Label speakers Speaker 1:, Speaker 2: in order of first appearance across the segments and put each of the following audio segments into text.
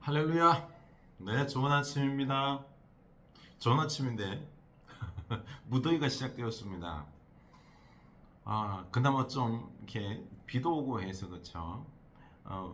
Speaker 1: 할렐루야. 네, 좋은 아침입니다. 좋은 아침인데 무더위가 시작되었습니다. 그나마 좀 이렇게 비도 오고 해서 그렇죠.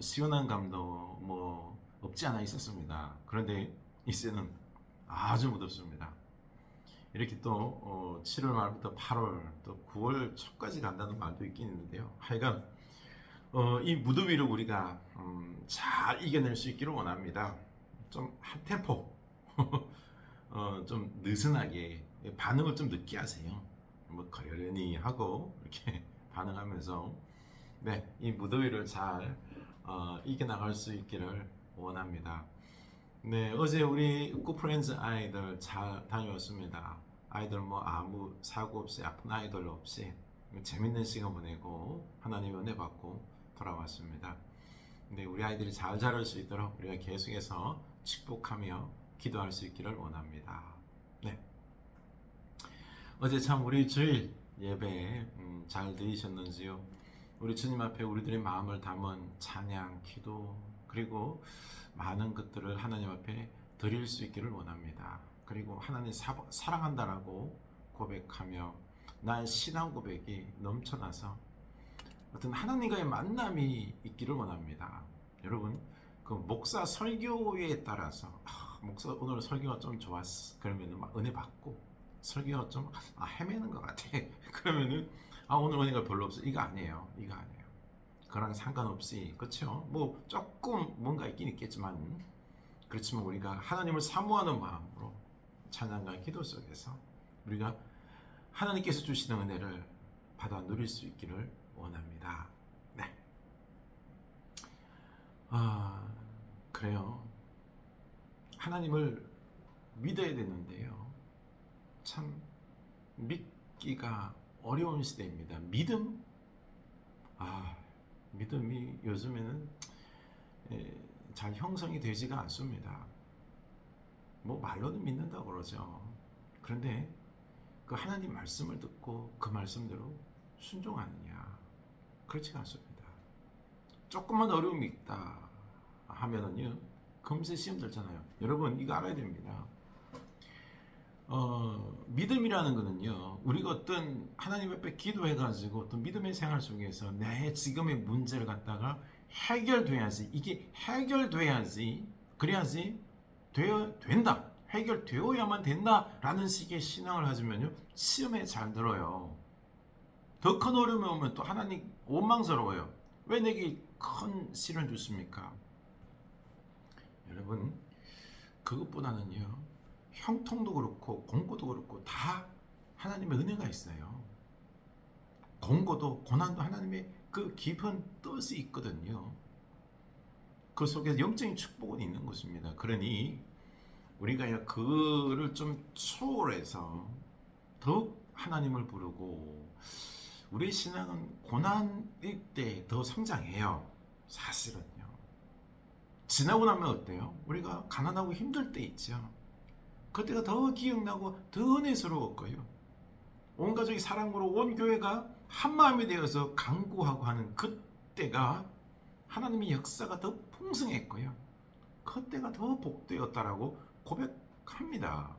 Speaker 1: 시원한 감도 뭐 없지 않아 있었습니다. 그런데 이제는 아주 무덥습니다. 이렇게 또 7월 말부터 8월 또 9월 초까지 간다는 말도 있긴 있는데요. 하여간 이 무더위를 우리가 잘 이겨낼 수 있기를 원합니다. 좀 한 템포 좀 느슨하게 반응을 좀 늦게 하세요. 뭐 거려려니 하고 이렇게 반응하면서 이 무더위를 잘 이겨나갈 수 있기를 원합니다. 네, 어제 우리 꾸프렌즈 아이들 잘 다녀왔습니다. 아이들 뭐 아무 사고 없이 아픈 아이들 없이 재밌는 시간 보내고 하나님 은혜 받고 돌아왔습니다. 근데 우리 아이들이 잘 자랄 수 있도록 우리가 계속해서 축복하며 기도할 수 있기를 원합니다. 네. 어제 참 우리 주일 예배 잘 들으셨는지요? 우리 주님 앞에 우리들의 마음을 담은 찬양, 기도 그리고 많은 것들을 하나님 앞에 드릴 수 있기를 원합니다. 그리고 하나님 사랑한다라고 고백하며 나의 신앙 고백이 넘쳐나서 어떤 하나님과의 만남이 있기를 원합니다. 여러분 그 목사 설교에 따라서 목사 오늘 설교가 좀 좋았어 그러면은 막 은혜 받고 설교가 좀 헤매는 것 같아 그러면은 오늘 은혜가 별로 없어 이거 아니에요. 그거랑 상관없이 그렇죠. 뭐 조금 뭔가 있긴 있겠지만 그렇지만 우리가 하나님을 사모하는 마음으로 찬양과 기도 속에서 우리가 하나님께서 주시는 은혜를 받아 누릴 수 있기를 원합니다. 네. 그래요. 하나님을 믿어야 되는데요. 참 믿기가 어려운 시대입니다. 믿음이 요즘에는 잘 형성이 되지가 않습니다. 뭐 말로는 믿는다고 그러죠. 그런데 그 하나님 말씀을 듣고 그 말씀대로 순종하느냐? 그렇지가 않습니다. 조금만 어려움이 있다 하면은요 금세 시험 들잖아요. 여러분 이거 알아야 됩니다. 믿음이라는 거는요 우리가 어떤 하나님 앞에 기도해가지고 어떤 믿음의 생활 속에서 내 지금의 문제를 갖다가 해결돼야지, 이게 해결돼야지, 그래야지 된다, 해결되어야만 된다라는 식의 신앙을 가지면요 시험에 잘 들어요. 더 큰 어려움이 오면 또 하나님 원망스러워요. 왜 내게 큰 시련을 주십니까? 여러분 그것보다는요 형통도 그렇고 공고도 그렇고 다 하나님의 은혜가 있어요. 공고도 고난도 하나님의 그 깊은 뜻이 있거든요. 그 속에 영적인 축복은 있는 것입니다. 그러니 우리가 그를 좀 초월해서 더욱 하나님을 부르고 우리 신앙은 고난일 때 더 성장해요. 사실은요. 지나고 나면 어때요? 우리가 가난하고 힘들 때 있죠. 그때가 더 기억나고 더 은혜스러울 거예요. 온 가족이 사랑으로 온 교회가 한마음이 되어서 간구하고 하는 그때가 하나님의 역사가 더 풍성했고요. 그때가 더 복되었다라고 고백합니다.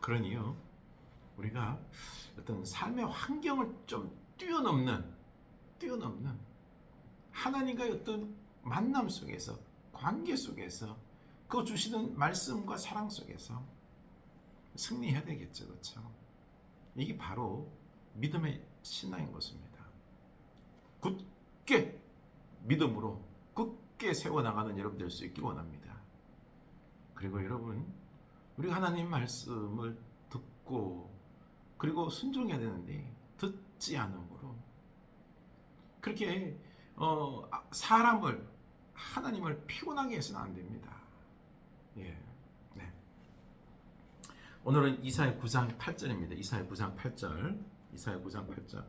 Speaker 1: 그러니요. 우리가 어떤 삶의 환경을 좀 뛰어넘는 하나님과의 어떤 만남 속에서 관계 속에서 그 주시는 말씀과 사랑 속에서 승리해야 되겠죠. 그렇죠? 이게 바로 믿음의 신앙인 것입니다. 굳게 믿음으로 굳게 세워나가는 여러분 될 수 있길 원합니다. 그리고 여러분 우리가 하나님 말씀을 듣고 그리고 순종해야 되는데 듣지 않음으로 그렇게 하나님을 피곤하게 해서는 안 됩니다. 예. 네. 오늘은 이사야 9장 8절입니다. 이사야 9장 8절.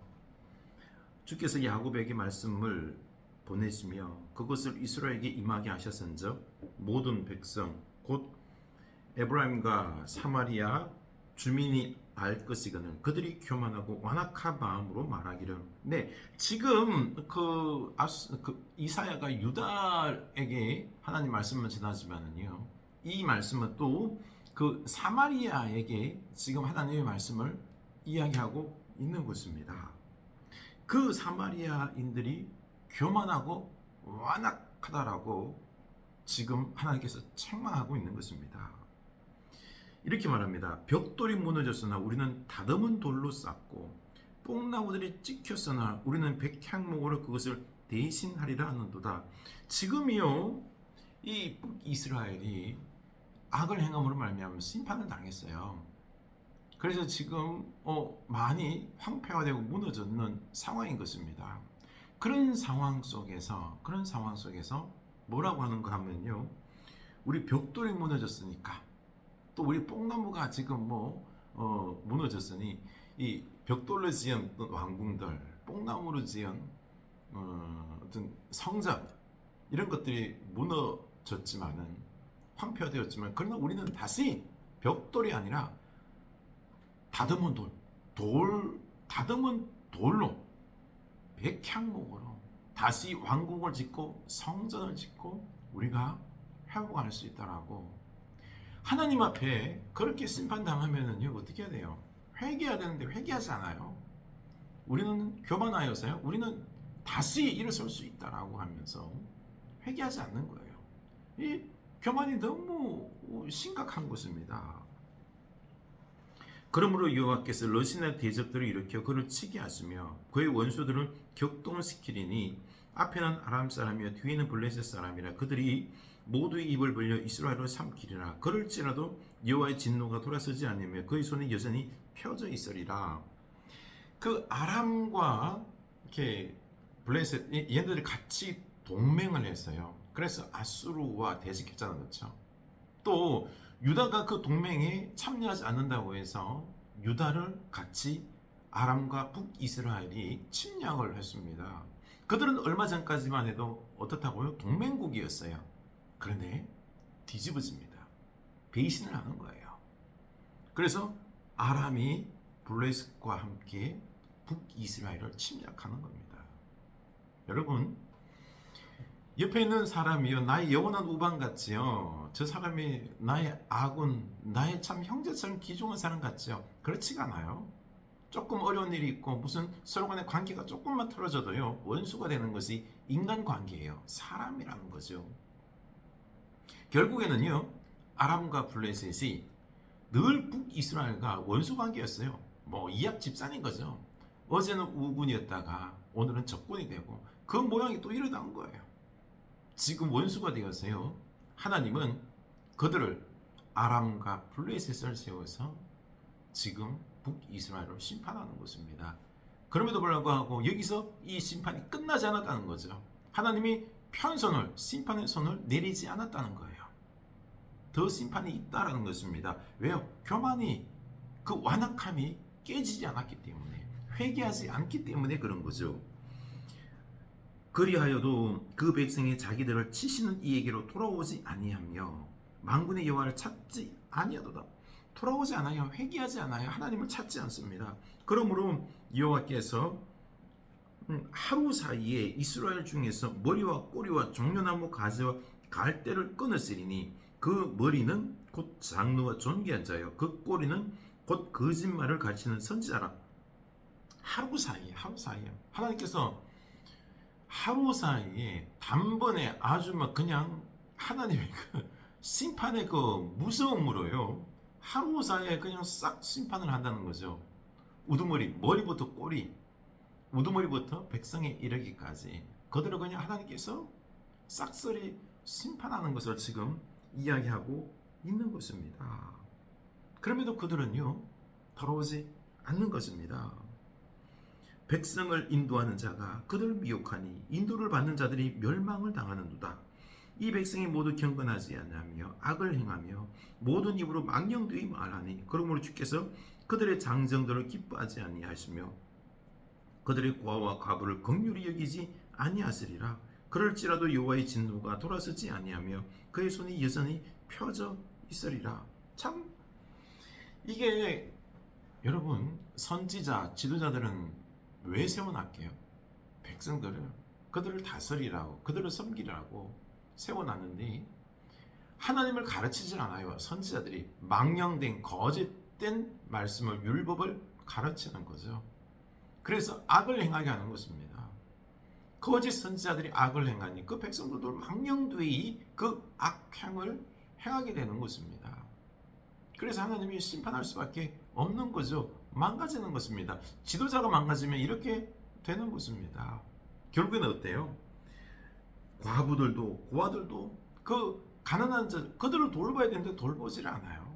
Speaker 1: 주께서 야곱에게 말씀을 보내시며 그것을 이스라엘에게 임하게 하셨은즉 모든 백성 곧 에브라임과 사마리아 주민이 알 것이거늘 그들이 교만하고 완악한 마음으로 말하기를. 네, 지금 그 이사야가 유다에게 하나님 말씀을 전하지만은요, 이 말씀은 또 그 사마리아에게 지금 하나님의 말씀을 이야기하고 있는 것입니다. 그 사마리아인들이 교만하고 완악하다라고 지금 하나님께서 책망하고 있는 것입니다. 이렇게 말합니다. 벽돌이 무너졌으나 우리는 다듬은 돌로 쌓고 뽕나무들이 찍혔으나 우리는 백향목으로 그것을 대신하리라 하는도다. 지금이요, 이 북이스라엘이 악을 행함으로 말미암아 심판을 당했어요. 그래서 지금 많이 황폐화되고 무너졌는 상황인 것입니다. 그런 상황 속에서 뭐라고 하는가 하면요, 우리 벽돌이 무너졌으니까, 또 우리 뽕나무가 지금 무너졌으니 이 벽돌로 지은 왕궁들, 뽕나무로 지은 어떤 성전, 이런 것들이 무너졌지만은, 황폐화되었지만, 그러나 우리는 다시 벽돌이 아니라 다듬은 다듬은 돌로, 백향목으로 다시 왕국을 짓고 성전을 짓고 우리가 회복할 수 있다라고. 하나님 앞에 그렇게 심판당하면은요, 어떻게 해야 돼요? 회개해야 되는데 회개하지 않아요. 우리는 교만하여서요, 우리는 다시 일어설 수 있다라고 하면서 회개하지 않는 거예요. 이 교만이 너무 심각한 것입니다. 그러므로 여호와께서 러시나 대적들을 일으켜 그를 치게 하시며 그의 원수들을 격동시키리니 앞에는 아람 사람이요 뒤에는 블레셋 사람이라 그들이 모두 입을 벌려 이스라엘을 삼키리라. 그럴지라도 여호와의 진노가 돌아서지 않으며 그의 손이 여전히 펴져 있으리라. 그 아람과 이렇게 블레셋 얘네들이 같이 동맹을 했어요. 그래서 아수르와 대적했잖아요, 그렇죠? 또 유다가 그 동맹에 참여하지 않는다고 해서 유다를 같이 아람과 북이스라엘이 침략을 했습니다. 그들은 얼마 전까지만 해도 어떻다고요? 동맹국이었어요. 그런데 뒤집어집니다. 배신을 하는 거예요. 그래서 아람이 블레셋과 함께 북이스라엘을 침략하는 겁니다. 여러분, 옆에 있는 사람이요, 나의 영원한 우방같지요, 저 사람이 나의 아군, 나의 참 형제처럼 귀중한 사람 같지요? 그렇지가 않아요. 조금 어려운 일이 있고 무슨 서로 간의 관계가 조금만 틀어져도요, 원수가 되는 것이 인간관계예요. 사람이라는 거죠. 결국에는요, 아람과 블레셋이 늘 북이스라엘과 원수관계였어요. 이합 집산인 거죠. 어제는 우군이었다가 오늘은 적군이 되고 그 모양이 또 일어난 거예요. 지금 원수가 되었어요. 하나님은 그들을 아람과 블레셋을 세워서 지금 북이스라엘을 심판하는 것입니다. 그럼에도 불구하고 여기서 이 심판이 끝나지 않았다는 거죠. 하나님이 편손을, 심판의 손을 내리지 않았다는 거예요. 더 심판이 있다라는 것입니다. 왜요? 교만이, 그 완악함이 깨지지 않았기 때문에, 회개하지 않기 때문에 그런 거죠. 그리하여도 그 백성이 자기들을 치시는 이에게로 돌아오지 아니하며 만군의 여호와를 찾지 아니하도다. 돌아오지 않아요. 회개하지 않아요. 하나님을 찾지 않습니다. 그러므로 여호와께서 하루 사이에 이스라엘 중에서 머리와 꼬리와 종려나무 가지와 갈대를 끊으시리니 그 머리는 곧 장로와 존귀한 자요 그 꼬리는 곧 거짓말을 가르치는 선지자라. 하루 사이에 하나님께서 하루 사이에 단번에 아주 그냥 하나님의 그 심판의 그 무서움으로요, 하루 사이에 그냥 싹 심판을 한다는 거죠. 머리부터 꼬리, 우두머리부터 백성에 이르기까지 그들을 그냥 하나님께서 싹쓸이 심판하는 것을 지금 이야기하고 있는 것입니다. 그럼에도 그들은요, 돌아오지 않는 것입니다. 백성을 인도하는 자가 그들을 미혹하니 인도를 받는 자들이 멸망을 당하는도다. 이 백성이 모두 경건하지 않으며 악을 행하며 모든 입으로 망령되이 말하니 그러므로 주께서 그들의 장정들을 기뻐하지 아니하시며 그들의 고아와 과부를 긍휼히 여기지 아니하시리라. 그럴지라도 여호와의 진노가 돌아서지 아니하며 그의 손이 여전히 펴져 있으리라. 참 이게 여러분, 선지자, 지도자들은 왜 세워놨게요? 백성들을, 그들을 다스리라고, 그들을 섬기라고 세워놨는데 하나님을 가르치질 않아요. 선지자들이 망령된 거짓된 말씀을, 율법을 가르치는 거죠. 그래서 악을 행하게 하는 것입니다. 거짓 선지자들이 악을 행하니 그 백성들도 망령되이 그 악행을 행하게 되는 것입니다. 그래서 하나님이 심판할 수밖에 없는 거죠. 망가지는 것입니다. 지도자가 망가지면 이렇게 되는 것입니다. 결국에는 어때요? 과부들도 고아들도 그 가난한 자 그들을 돌봐야 되는데 돌보질 않아요.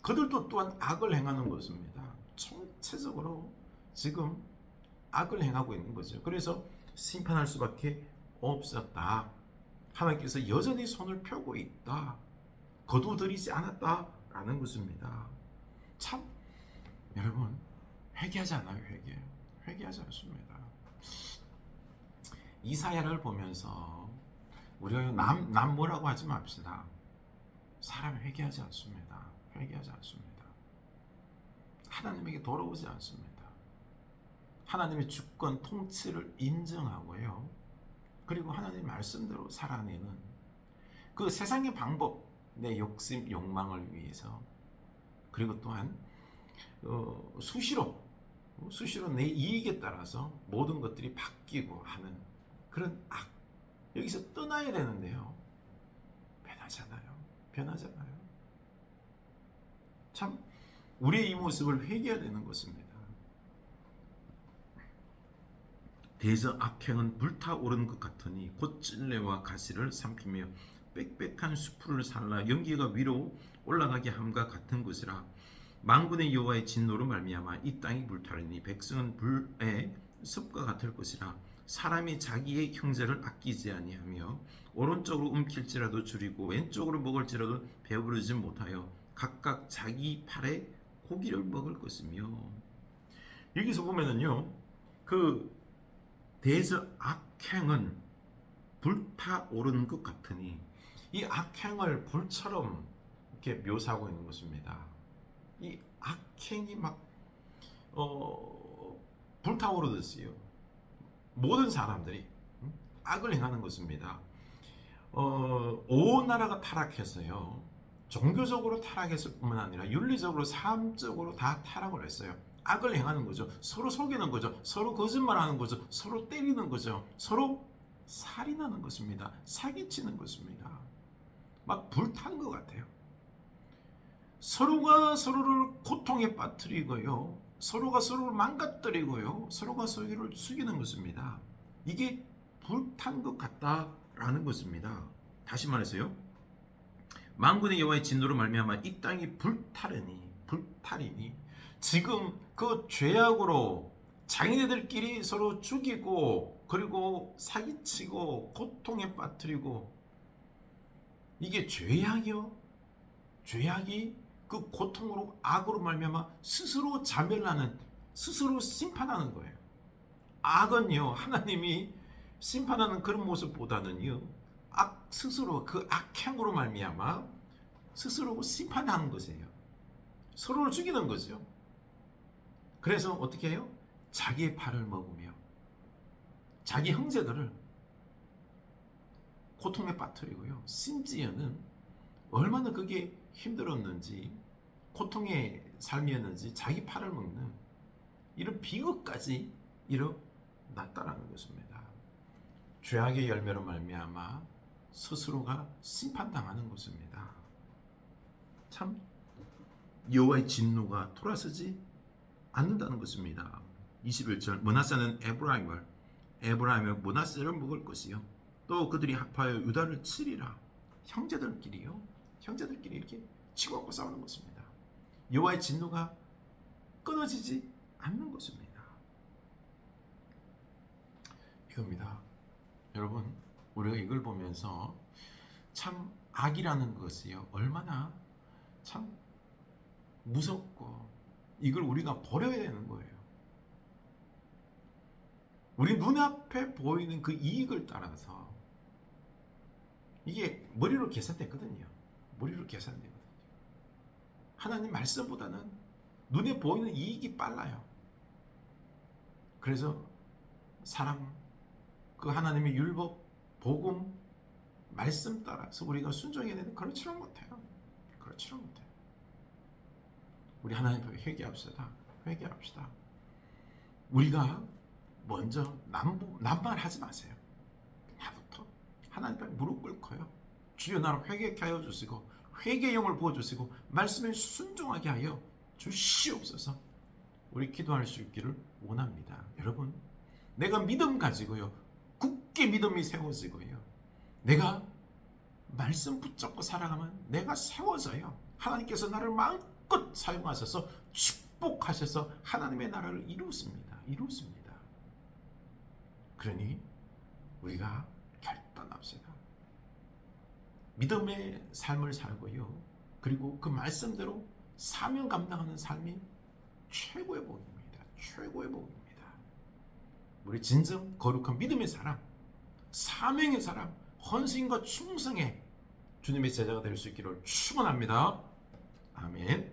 Speaker 1: 그들도 또한 악을 행하는 것입니다. 총체적으로 지금 악을 행하고 있는 거죠. 그래서 심판할 수밖에 없었다. 하나님께서 여전히 손을 펴고 있다. 거두들이지 않았다라는 것입니다. 참 여러분 회개하지 않아요. 회개하지 않습니다. 이사야를 보면서 우리가 남 뭐라고 하지 맙시다. 사람이 회개하지 않습니다. 회개하지 않습니다. 하나님에게 돌아오지 않습니다. 하나님의 주권 통치를 인정하고요. 그리고 하나님 말씀대로 살아내는 그 세상의 방법, 내 욕심, 욕망을 위해서 그리고 또한 수시로 내 이익에 따라서 모든 것들이 바뀌고 하는 그런 악 여기서 떠나야 되는데요. 변하잖아요. 참 우리의 이 모습을 회개해야 되는 것입니다. 대저 악행은 불타오른 것 같으니 곧 찔레와 가시를 삼키며 빽빽한 수풀을 살라 연기가 위로 올라가게 함과 같은 것이라. 만군의 여호와의 진노로 말미암아 이 땅이 불타르니 백성은 불의 습과 같을 것이라. 사람이 자기의 형제를 아끼지 아니하며 오른쪽으로 움킬지라도 줄이고 왼쪽으로 먹을지라도 배부르지 못하여 각각 자기 팔에 고기를 먹을 것이며. 여기서 보면은요, 그 대저 악행은 불타오르는 것 같으니 이 악행을 불처럼 이렇게 묘사하고 있는 것입니다. 이 악행이 막 불타오르듯이요. 모든 사람들이 악을 행하는 것입니다. 온 나라가 타락해서요. 종교적으로 타락했을 뿐만 아니라 윤리적으로, 삶적으로 다 타락을 했어요. 악을 행하는 거죠. 서로 속이는 거죠. 서로 거짓말하는 거죠. 서로 때리는 거죠. 서로 살인하는 것입니다. 사기치는 것입니다. 막 불타는 것 같아요. 서로가 서로를 고통에 빠뜨리고요. 서로가 서로를 망가뜨리고요. 서로가 서로를 죽이는 것입니다. 이게 불탄 것 같다라는 것입니다. 다시 말해서요. 만군의 여호와의 진노로 말미암아 이 땅이 불타리니 지금 그 죄악으로 자기네들끼리 서로 죽이고 그리고 사기치고 고통에 빠뜨리고 이게 죄악이요. 죄악이 그 고통으로 악으로 말미암아 스스로 자멸하는 스스로 심판하는 거예요. 악은요 하나님이 심판하는 그런 모습보다는요 악 스스로 그 악행으로 말미암아 스스로 심판하는 것이에요. 서로를 죽이는 거죠. 그래서 어떻게 해요? 자기의 팔을 먹으며 자기 형제들을 고통에 빠뜨리고요. 심지어는 얼마나 그게 힘들었는지 고통의 삶이었는지 자기 팔을 먹는 이런 비극까지 일어났다라는 것입니다. 죄악의 열매로 말미암아 스스로가 심판당하는 것입니다. 참 여호와의 진노가 돌아서지 않는다는 것입니다. 21절 문하세는 에브라임을 문하세를 먹을 것이요 또 그들이 합하여 유다를 치리라. 형제들끼리 이렇게 치고 받고 싸우는 것입니다. 여호와의 진노가 끊어지지 않는 것입니다. 이겁니다. 여러분 우리가 이걸 보면서 참 악이라는 것이요 얼마나 참 무섭고 이걸 우리가 버려야 되는 거예요. 우리 눈앞에 보이는 그 이익을 따라서 이게 머리로 계산되거든요. 하나님 말씀보다는 눈에 보이는 이익이 빨라요. 그래서 사랑, 그 하나님의 율법, 복음, 말씀 따라서 우리가 순종해야 되는데 그렇지는 못해요. 그렇지는 못해요. 우리 하나님 앞에 회개합시다. 회개합시다. 우리가 먼저 남발하지 마세요. 나부터 하나님 앞에 무릎 꿇고요. 주여 나를 회개케 하여 주시고 회개의 영을 부어주시고 말씀에 순종하게 하여 주시옵소서. 우리 기도할 수 있기를 원합니다. 여러분, 내가 믿음 가지고요, 굳게 믿음이 세워지고요, 내가 말씀 붙잡고 살아가면 내가 세워져요. 하나님께서 나를 마음껏 사용하셔서 축복하셔서 하나님의 나라를 이루십니다. 그러니 우리가 결단합시다. 믿음의 삶을 살고요, 그리고 그 말씀대로 사명 감당하는 삶이 최고의 복입니다. 최고의 복입니다. 우리 진정 거룩한 믿음의 사람, 사명의 사람, 헌신과 충성의 주님의 제자가 될 수 있기를 축원합니다. 아멘.